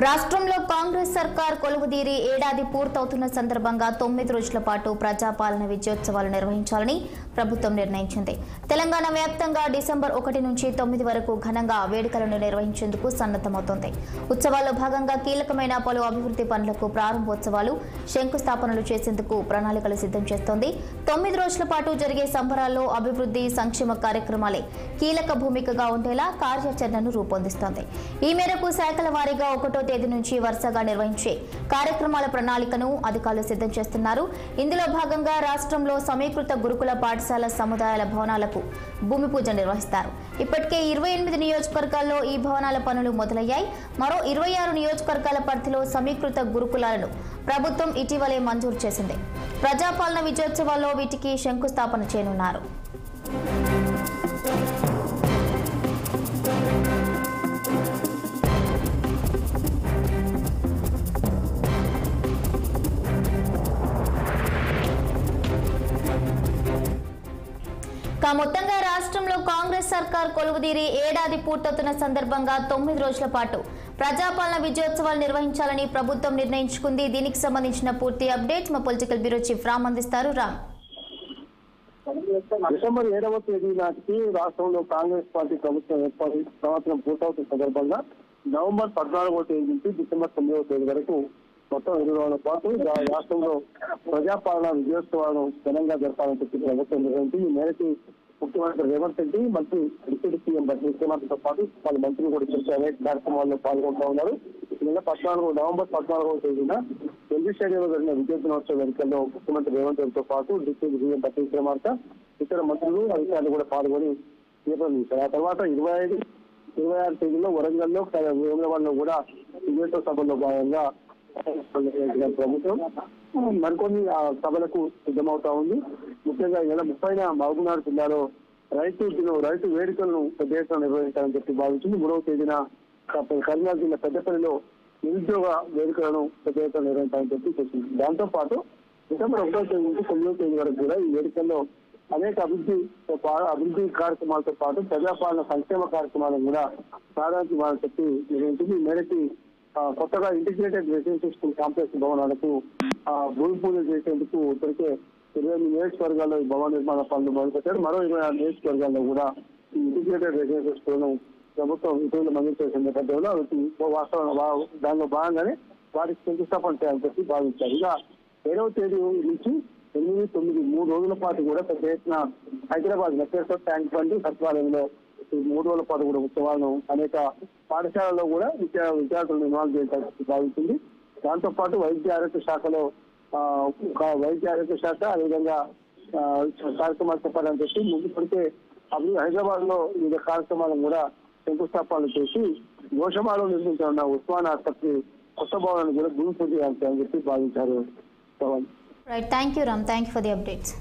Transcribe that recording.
రాష్ట్రంలో కాంగ్రెస్ సర్కార్ కొలువుదీరి ఏడాది పూర్తవుతున్న సందర్భంగా 9 రోజుల పాటు ప్రజాపాలన విజయోత్సవాలు నిర్వహించాలని ప్రభుత్వం నిర్ణయించింది. తెలంగాణ వ్యాప్తంగా డిసెంబర్ 1 నుంచి 9 వరకు ఘనంగా వేడుకలను నిర్వహించేందుకు సన్నద్ధమవుతోంది. ఉత్సవాల్లో భాగంగా కీలకమైన పలు అభివృద్ధి పనులకు ప్రారంభోత్సవాలు, శంకుస్థాపనలు చేసేందుకు ప్రణాళికలు సిద్ధం చేస్తోంది. 9 రోజుల పాటు జరిగే సంబరాల్లో అభివృద్ధి, సంక్షేమ కార్యక్రమాలే కీలక భూమికగా ఉండేలా కార్యాచరణను రూపొందిస్తోంది. ఈ మేరకు శాఖల వారీగా 1వ తేదీ నుంచి వరుసగా నిర్వహించే కార్యక్రమాల ప్రణాళికను అధికారులు సిద్ధం చేస్తున్నారు. ఇందులో భాగంగా రాష్ట్రంలో సమీకృత గురుకుల పాఠశాల సముదాయాల భవనాలకు భూమి పూజ నిర్వహిస్తారు. ఇప్పటికే 28 నియోజకవర్గాల్లో ఈ భవనాల పనులు మొదలయ్యాయి. మరో 26 నియోజకవర్గాల పరిధిలో సమీకృత గురుకులాలను ప్రభుత్వం ఇటీవలే మంజూరు చేసింది. ప్రజాపాలన విజయోత్సవాల్లో వీటికి శంకుస్థాపన చేయనున్నారు. మొత్తంగా రాష్ట్రంలో కాంగ్రెస్ సర్కార్ కొలువుదీరి ఏడాది పూర్తవుతున్న సందర్భంగా 9 రోజుల పాటు ప్రజాపాలన విజయోత్సవాలు నిర్వహించాలని ప్రభుత్వం నిర్ణయించుకుంది. దీనికి సంబంధించిన పూర్తి అప్డేట్స్ మా పొలిటికల్ బ్యూరో చీఫ్ రామ్ అందిస్తారు. రామ్, డిసెంబర్ 7వ తేదీ నాటికి రాష్ట్రంలో కాంగ్రెస్ పార్టీ ప్రభుత్వం ఏర్పాటు సంవత్సరం పూర్తవుతున్న సందర్భంగా నవంబర్ 14వ తేదీ నుంచి డిసెంబర్ 9వ తేదీ వరకు మొత్తం 20 రోజుల పాటు రాష్ట్రంలో ప్రజాపాలన విజయోత్సవాలను ఘనంగా జరపాలని చెప్పి ప్రభుత్వం నిర్వహించి ఈ మేరకు ముఖ్యమంత్రి రేవంత్ రెడ్డి, మంత్రి డిప్యూటీ సీఎం బట్టి విక్రమార్కతో పాటు పలు మంత్రులు కూడా ఇప్పటికే అనేక కార్యక్రమాల్లో పాల్గొంటూ ఉన్నారు. ఈ నెల నవంబర్ 14వ తేదీన ఎల్బీ స్టేడియంలో జరిగిన విజయ దినోత్సవ వేడుకల్లో ముఖ్యమంత్రి రేవంత్ రెడ్డితో పాటు డిప్యూటీ సీఎం బట్టి విక్రమార్క, ఇతర మంత్రులు, అధికారులు కూడా పాల్గొని నిర్వహించారు. ఆ తర్వాత 25, 26 తేదీలో వరంగల్లో, వేములవాడలో కూడా విజయోత్సవ సభల్లో భాగంగా ప్రభుత్వం మరికొన్ని సభలకు సిద్ధమవుతా ఉంది. ముఖ్యంగా ఈ నెల 30న మహబూబ్నగర్ జిల్లాలో రైతు వేడుకలను పెద్ద ఎత్తున నిర్వహించాలని చెప్పి భావించింది. 3వ తేదీన కరీంనగర్ జిల్లా పెద్దపల్లిలో నిరుద్యోగ వేడుకలను పెద్ద ఎత్తున నిర్వహించాలని చెప్పి చెప్పింది. దాంతో పాటు డిసెంబర్ 1వ తేదీ నుంచి 9వ తేదీ వరకు కూడా ఈ వేడుకల్లో అనేక అభివృద్ధి కార్యక్రమాలతో పాటు ప్రజాపాలన సంక్షేమ కార్యక్రమాలను కూడా ప్రాధాన్యత చెప్పి నిర్వహించింది. ఈ మేరకు కొత్తగా ఇంటిగ్రేటెడ్ రెసిడెన్షియల్ స్కూల్ కాంప్లెక్స్ భవనాలకు భూమి పూజ చేసేందుకు ఇప్పటికే 28 నియోజకవర్గాల్లో ఈ భవన నిర్మాణ పనులు మొదలుపెట్టారు. మరో 26 నియోజకవర్గాల్లో కూడా ఈ ఇంటిగ్రేటెడ్ రెసిడెన్షియల్ స్కూల్ను ప్రభుత్వం ఇటీవల మంజూరు చేసిన నేపథ్యంలో దానిలో భాగంగానే వారికి శంకుస్థాపన చేయాలని చెప్పి భావించారు. ఇక 7వ తేదీ నుంచి 8, 9, 3 రోజుల పాటు కూడా పెద్ద ఎత్తున హైదరాబాద్ నెక్లెస్ ట్యాంక్ బండ్ సచివాలయంలో 3 రోజుల పాటు కూడా ఉత్సవాలను అనేక పాఠశాలలో కూడా విద్యార్థులను ఇన్వాల్వ్ చేయాలని భావించింది. దాంతో పాటు వైద్య ఆరోగ్య శాఖ అదేవిధంగా కార్యక్రమాలు చెప్పాలని చెప్పి ముందు పడితే హైదరాబాద్ లో వివిధ కార్యక్రమాలను కూడా శంకుస్థాపనలు చేసి గోషమాలో నిర్మించనున్న ఉస్మాన్ ఆసుపత్రి కొత్త భవనాన్ని కూడా భూమి పూజ చేయాలని చెప్పి భావించారు. Thank you Ram, thank you for the updates.